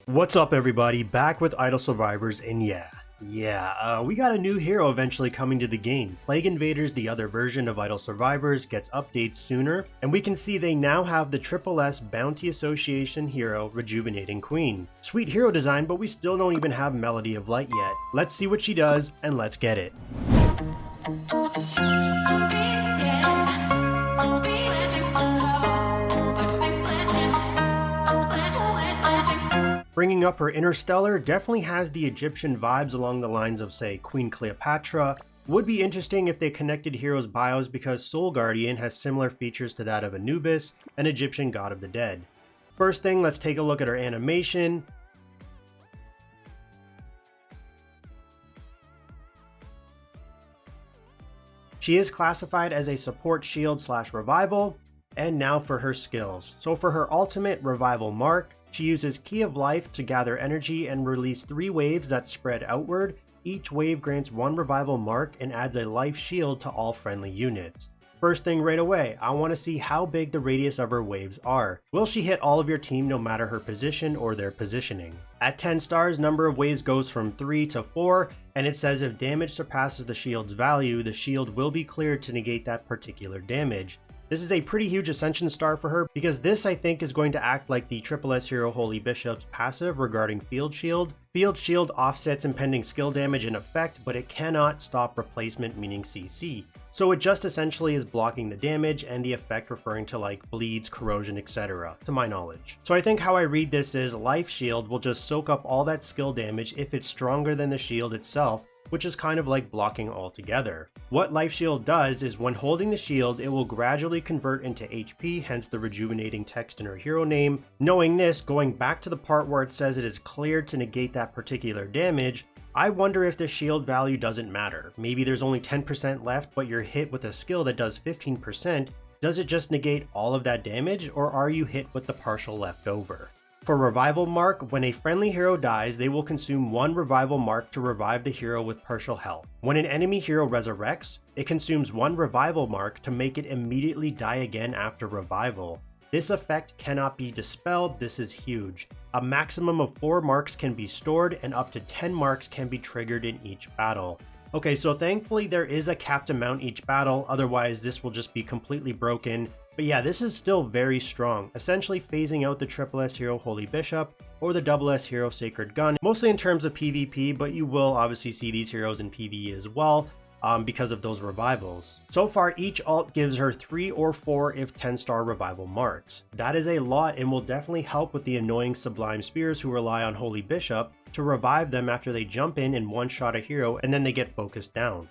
What's up everybody, back with Idle Survivors, and we got a new hero eventually coming to the game. Plague Invaders, the other version of Idle Survivors, gets updates sooner, and we can see they now have the SSS Bounty Association hero, Rejuvenating Queen. Sweet hero design, but we still don't even have Melody of Light yet. Let's see what she does, and let's get it. Bringing up her Interstellar definitely has the Egyptian vibes along the lines of, say, Queen Cleopatra. Would be interesting if they connected heroes' bios because Soul Guardian has similar features to that of Anubis, an Egyptian god of the dead. First thing, let's take a look at her animation. She is classified as a support shield / revival. And now for her skills. So for her ultimate Revival Mark, she uses Key of Life to gather energy and release 3 waves that spread outward. Each wave grants 1 Revival Mark and adds a life shield to all friendly units. First thing right away, I want to see how big the radius of her waves are. Will she hit all of your team no matter her position or their positioning? At 10 stars, number of waves goes from 3 to 4, and it says if damage surpasses the shield's value, the shield will be cleared to negate that particular damage. This is a pretty huge Ascension star for her because this I think is going to act like the SSS Hero Holy Bishop's passive regarding Field Shield. Field Shield offsets impending skill damage in effect, but it cannot stop replacement, meaning CC. So it just essentially is blocking the damage and the effect referring to like bleeds, corrosion, etc. to my knowledge. So I think how I read this is Life Shield will just soak up all that skill damage if it's stronger than the shield itself, which is kind of like blocking altogether. What Life Shield does is when holding the shield, it will gradually convert into HP, hence the Rejuvenating text in her hero name. Knowing this, going back to the part where it says it is cleared to negate that particular damage, I wonder if the shield value doesn't matter. Maybe there's only 10% left, but you're hit with a skill that does 15%. Does it just negate all of that damage, or are you hit with the partial left over? For Revival Mark, when a friendly hero dies, they will consume 1 Revival Mark to revive the hero with partial health. When an enemy hero resurrects, it consumes 1 Revival Mark to make it immediately die again after revival. This effect cannot be dispelled. This is huge. A maximum of 4 marks can be stored and up to 10 marks can be triggered in each battle. Okay, so thankfully there is a capped amount each battle, otherwise this will just be completely broken. But yeah, this is still very strong, essentially phasing out the SSS Hero Holy Bishop or the SS Hero Sacred Gun, mostly in terms of PvP, but you will obviously see these heroes in PvE as well because of those revivals. So far, each alt gives her 3 or 4 if 10-star revival marks. That is a lot and will definitely help with the annoying Sublime Spears who rely on Holy Bishop to revive them after they jump in and one-shot a hero and then they get focused down.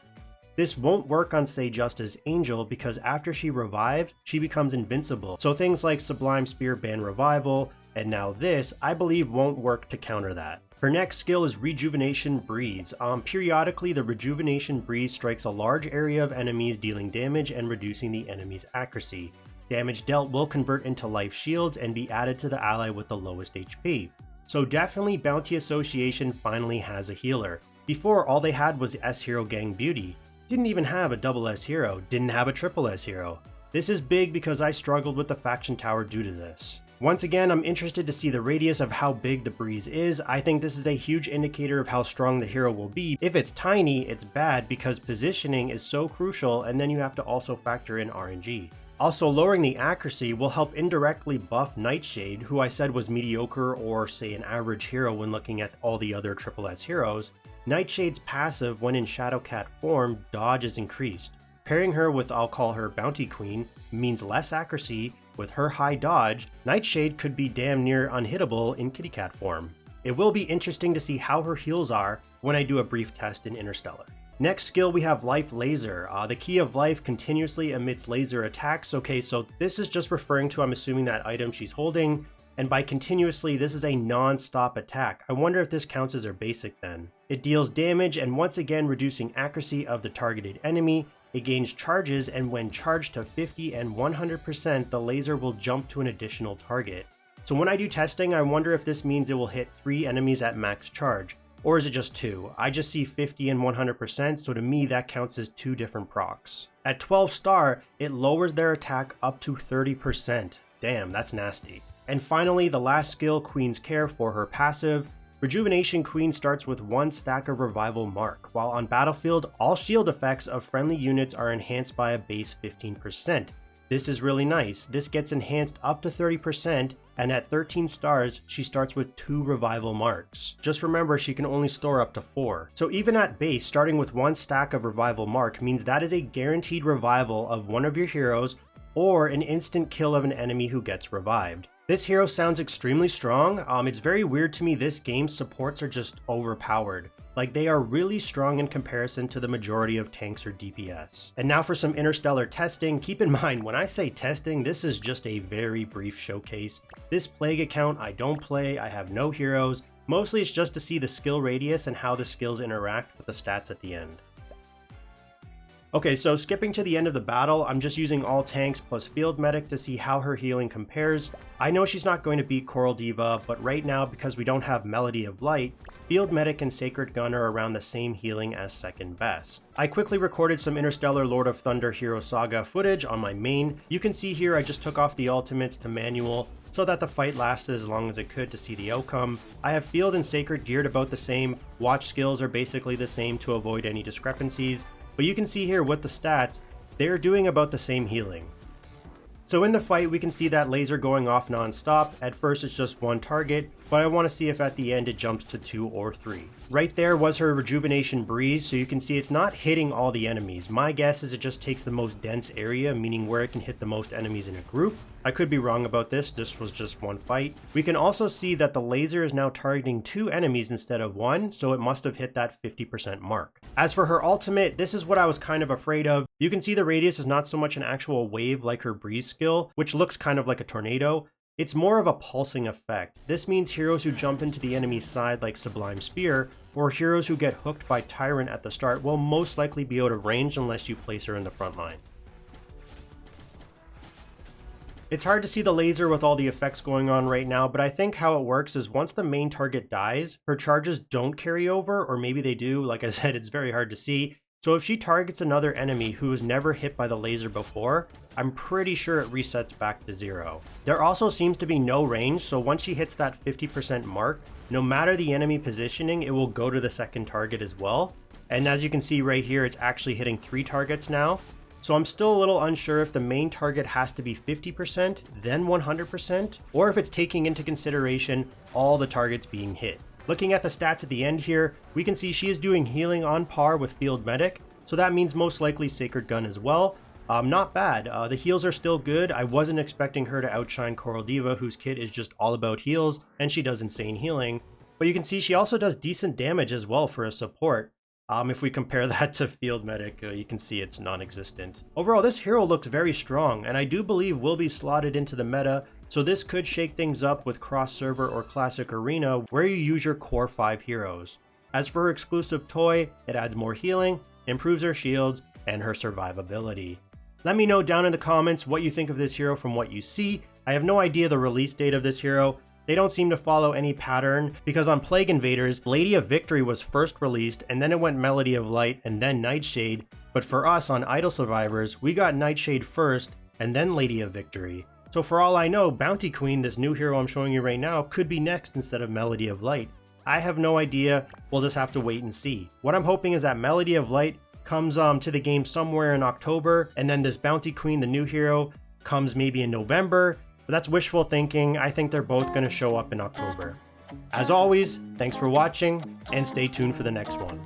This won't work on, say, Justice Angel because after she revived, she becomes invincible. So things like Sublime Spear ban revival, and now this, I believe won't work to counter that. Her next skill is Rejuvenation Breeze. Periodically, the Rejuvenation Breeze strikes a large area of enemies, dealing damage and reducing the enemy's accuracy. Damage dealt will convert into life shields and be added to the ally with the lowest HP. So definitely Bounty Association finally has a healer. Before, all they had was S Hero Gang Beauty. Didn't even have a SS hero, didn't have a SSS hero. This is big because I struggled with the faction tower due to this. Once again, I'm interested to see the radius of how big the breeze is. I think this is a huge indicator of how strong the hero will be. If it's tiny, it's bad because positioning is so crucial, and then you have to also factor in RNG. Also, lowering the accuracy will help indirectly buff Nightshade, who I said was mediocre or say an average hero when looking at all the other SSS heroes. Nightshade's passive when in Shadowcat form, dodge is increased. Pairing her with, I'll call her Bounty Queen, means less accuracy. With her high dodge, Nightshade could be damn near unhittable in Kitty Cat form. It will be interesting to see how her heals are when I do a brief test in Interstellar. Next skill we have Life Laser. The Key of Life continuously emits laser attacks. Okay, so this is just referring to, I'm assuming, that item she's holding. And by continuously, this is a non-stop attack. I wonder if this counts as her basic then. It deals damage and once again reducing accuracy of the targeted enemy. It gains charges, and when charged to 50 and 100%, the laser will jump to an additional target. So when I do testing, I wonder if this means it will hit 3 enemies at max charge. Or is it just 2? I just see 50 and 100%, so to me that counts as 2 different procs. At 12 star, it lowers their attack up to 30%. Damn, that's nasty. And finally, the last skill, Queen's Care, for her passive. Rejuvenation Queen starts with 1 stack of Revival Mark, while on battlefield, all shield effects of friendly units are enhanced by a base 15%. This is really nice. This gets enhanced up to 30%, and at 13 stars, she starts with 2 Revival Marks. Just remember, she can only store up to 4. So even at base, starting with 1 stack of Revival Mark means that is a guaranteed revival of one of your heroes, or an instant kill of an enemy who gets revived. This hero sounds extremely strong. It's very weird to me this game's supports are just overpowered. Like, they are really strong in comparison to the majority of tanks or DPS. And now for some Interstellar Testing. Keep in mind, when I say testing, this is just a very brief showcase. This Plague account I don't play, I have no heroes. Mostly it's just to see the skill radius and how the skills interact with the stats at the end. Okay, so skipping to the end of the battle, I'm just using all tanks plus Field Medic to see how her healing compares. I know she's not going to beat Coral Diva, but right now, because we don't have Melody of Light, Field Medic and Sacred Gun are around the same healing as second best. I quickly recorded some Interstellar Lord of Thunder Hero Saga footage on my main. You can see here I just took off the ultimates to manual so that the fight lasted as long as it could to see the outcome. I have Field and Sacred geared about the same, watch skills are basically the same to avoid any discrepancies. But you can see here with the stats, they're doing about the same healing. So in the fight, we can see that laser going off non-stop. At first it's just 1 target, but I want to see if at the end it jumps to 2 or 3. Right there was her Rejuvenation Breeze, so you can see it's not hitting all the enemies. My guess is it just takes the most dense area, meaning where it can hit the most enemies in a group. I could be wrong about this was just 1 fight. We can also see that the laser is now targeting 2 enemies instead of 1, so it must have hit that 50% mark. As for her ultimate, this is what I was kind of afraid of. You can see the radius is not so much an actual wave like her Breeze skill, which looks kind of like a tornado. It's more of a pulsing effect. This means heroes who jump into the enemy's side like Sublime Spear, or heroes who get hooked by Tyrant at the start will most likely be out of range unless you place her in the front line. It's hard to see the laser with all the effects going on right now, but I think how it works is once the main target dies, her charges don't carry over, or maybe they do. Like I said, it's very hard to see. So if she targets another enemy who was never hit by the laser before, I'm pretty sure it resets back to 0. There also seems to be no range, so once she hits that 50% mark, no matter the enemy positioning, it will go to the second target as well. And as you can see right here, it's actually hitting 3 targets now. So I'm still a little unsure if the main target has to be 50%, then 100%, or if it's taking into consideration all the targets being hit. Looking at the stats at the end here, we can see she is doing healing on par with Field Medic, so that means most likely Sacred Gun as well. Not bad. The heals are still good. I wasn't expecting her to outshine Coral Diva, whose kit is just all about heals, and she does insane healing. But you can see she also does decent damage as well for a support. If we compare that to Field Medic, you can see it's non-existent. Overall, this hero looks very strong, and I do believe will be slotted into the meta, so this could shake things up with cross-server or classic arena, where you use your core 5 heroes. As for her exclusive toy, it adds more healing, improves her shields, and her survivability. Let me know down in the comments what you think of this hero from what you see. I have no idea the release date of this hero. They don't seem to follow any pattern, because on Plague Invaders, Lady of Victory was first released, and then it went Melody of Light, and then Nightshade. But for us on Idle Survivors, we got Nightshade first, and then Lady of Victory. So for all I know, Bounty Queen, this new hero I'm showing you right now, could be next instead of Melody of Light. I have no idea, we'll just have to wait and see. What I'm hoping is that Melody of Light comes to the game somewhere in October, and then this Bounty Queen, the new hero, comes maybe in November. But that's wishful thinking. I think they're both going to show up in October. As always, thanks for watching, and stay tuned for the next one.